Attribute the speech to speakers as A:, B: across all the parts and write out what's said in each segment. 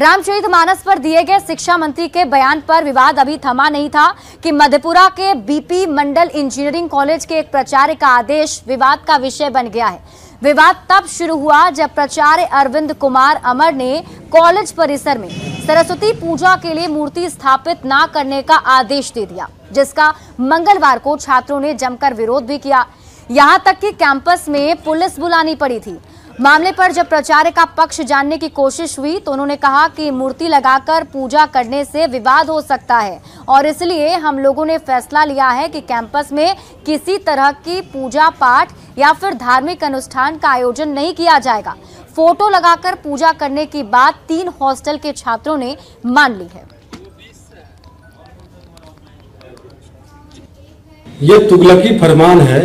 A: रामचरितमानस पर दिए गए शिक्षा मंत्री के बयान पर विवाद अभी थमा नहीं था कि मधेपुरा के बीपी मंडल इंजीनियरिंग कॉलेज के एक प्राचार्य का आदेश विवाद का विषय बन गया है। विवाद तब शुरू हुआ जब प्राचार्य अरविंद कुमार अमर ने कॉलेज परिसर में सरस्वती पूजा के लिए मूर्ति स्थापित न करने का आदेश दे दिया, जिसका मंगलवार को छात्रों ने जमकर विरोध भी किया। यहां तक कि कैंपस में पुलिस बुलानी पड़ी थी। मामले पर जब प्राचार्य का पक्ष जानने की कोशिश हुई तो उन्होंने कहा कि मूर्ति लगाकर पूजा करने से विवाद हो सकता है और इसलिए हम लोगों ने फैसला लिया है कि कैंपस में किसी तरह की पूजा पाठ या फिर धार्मिक अनुष्ठान का आयोजन नहीं किया जाएगा। फोटो लगाकर पूजा करने की बात 3 हॉस्टल के छात्रों ने मान ली है।
B: ये तुगलकी फरमान है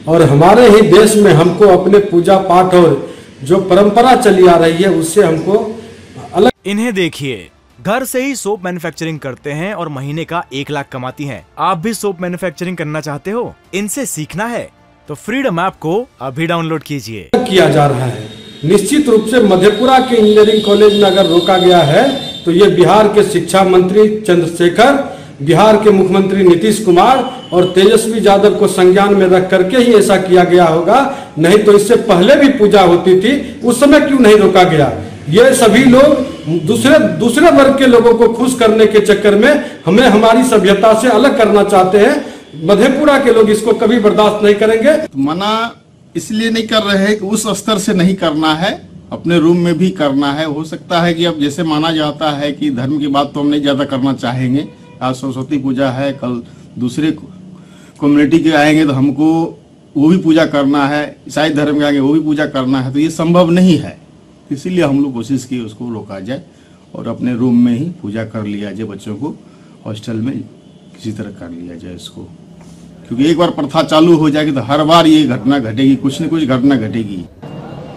B: और हमारे ही देश में हमको अपने पूजा पाठ और जो परंपरा चली आ रही है उससे हमको अलग।
C: इन्हें देखिए, घर से ही सोप मैन्युफैक्चरिंग करते हैं और महीने का 1 लाख कमाती हैं। आप भी सोप मैन्युफैक्चरिंग करना चाहते हो? इनसे सीखना है तो फ्रीडम ऐप को अभी डाउनलोड कीजिए।
B: किया जा रहा है। निश्चित रूप से मधेपुरा के इंजीनियरिंग कॉलेज में अगर रोका गया है तो ये बिहार के शिक्षा मंत्री चंद्रशेखर, बिहार के मुख्यमंत्री नीतीश कुमार और तेजस्वी यादव को संज्ञान में रख करके ही ऐसा किया गया होगा। नहीं तो इससे पहले भी पूजा होती थी, उस समय क्यों नहीं रोका गया? ये सभी लोग दूसरे वर्ग के लोगों को खुश करने के चक्कर में हमें हमारी सभ्यता से अलग करना चाहते हैं। मधेपुरा के लोग इसको कभी बर्दाश्त नहीं करेंगे।
D: मना इसलिए नहीं कर रहे हैं कि उस स्तर से नहीं करना है, अपने रूम में भी करना है। हो सकता है कि अब जैसे माना जाता है कि धर्म की बात तो हम नहीं ज्यादा करना चाहेंगे। आज सरस्वती पूजा है, कल दूसरे कम्युनिटी के आएंगे तो हमको वो भी पूजा करना है, ईसाई धर्म के आएंगे वो भी पूजा करना है, तो ये संभव नहीं है। इसीलिए हम लोग कोशिश की उसको रोका जाए और अपने रूम में ही पूजा कर लिया जाए। बच्चों को हॉस्टल में किसी तरह कर लिया जाए इसको, क्योंकि एक बार प्रथा चालू हो जाएगी तो हर बार ये घटना घटेगी, कुछ न कुछ घटना घटेगी।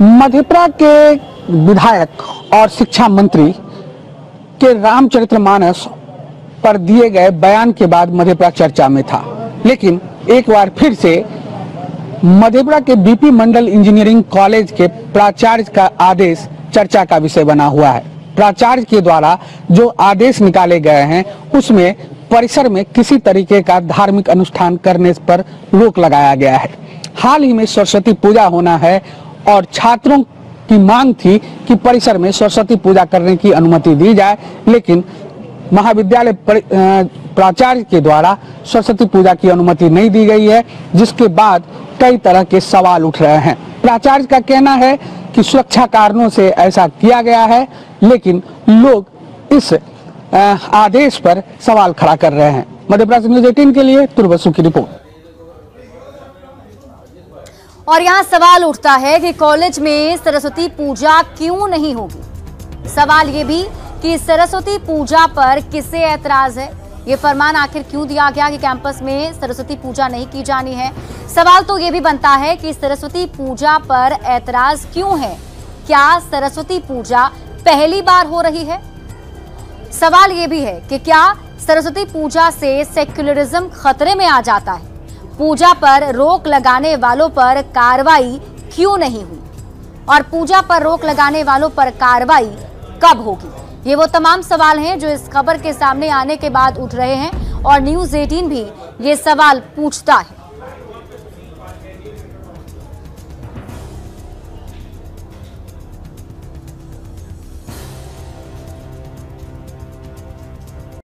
E: मधेपुरा के विधायक और शिक्षा मंत्री के रामचरितमानस पर दिए गए बयान के बाद मधेपुरा चर्चा में था, लेकिन एक बार फिर से मधेपुरा के बीपी मंडल इंजीनियरिंग कॉलेज के प्राचार्य का आदेश चर्चा का विषय बना हुआ है। प्राचार्य के द्वारा जो आदेश निकाले गए हैं उसमें परिसर में किसी तरीके का धार्मिक अनुष्ठान करने पर रोक लगाया गया है। हाल ही में सरस्वती पूजा होना है और छात्रों की मांग थी कि परिसर में सरस्वती पूजा करने की अनुमति दी जाए, लेकिन महाविद्यालय प्राचार्य के द्वारा सरस्वती पूजा की अनुमति नहीं दी गई है, जिसके बाद कई तरह के सवाल उठ रहे हैं। प्राचार्य का कहना है कि सुरक्षा कारणों से ऐसा किया गया है, लेकिन लोग इस आदेश पर सवाल खड़ा कर रहे हैं। मधेपुरा से न्यूज़ 18 के लिए तुर्बसु की रिपोर्ट।
A: और यहाँ सवाल उठता है कि कॉलेज में सरस्वती पूजा क्यों नहीं होगी। सवाल ये भी कि सरस्वती पूजा पर किसे ऐतराज है, ये फरमान आखिर क्यों दिया गया कि कैंपस में सरस्वती पूजा नहीं की जानी है। सवाल तो ये भी बनता है कि सरस्वती पूजा पर ऐतराज क्यों है, क्या सरस्वती पूजा पहली बार हो रही है। सवाल ये भी है कि क्या सरस्वती पूजा से सेक्युलरिज्म खतरे में आ जाता है, पूजा पर रोक लगाने वालों पर कार्रवाई क्यों नहीं हुई और पूजा पर रोक लगाने वालों पर कार्रवाई कब होगी। ये वो तमाम सवाल हैं जो इस खबर के सामने आने के बाद उठ रहे हैं और न्यूज़ 18 भी ये सवाल पूछता है।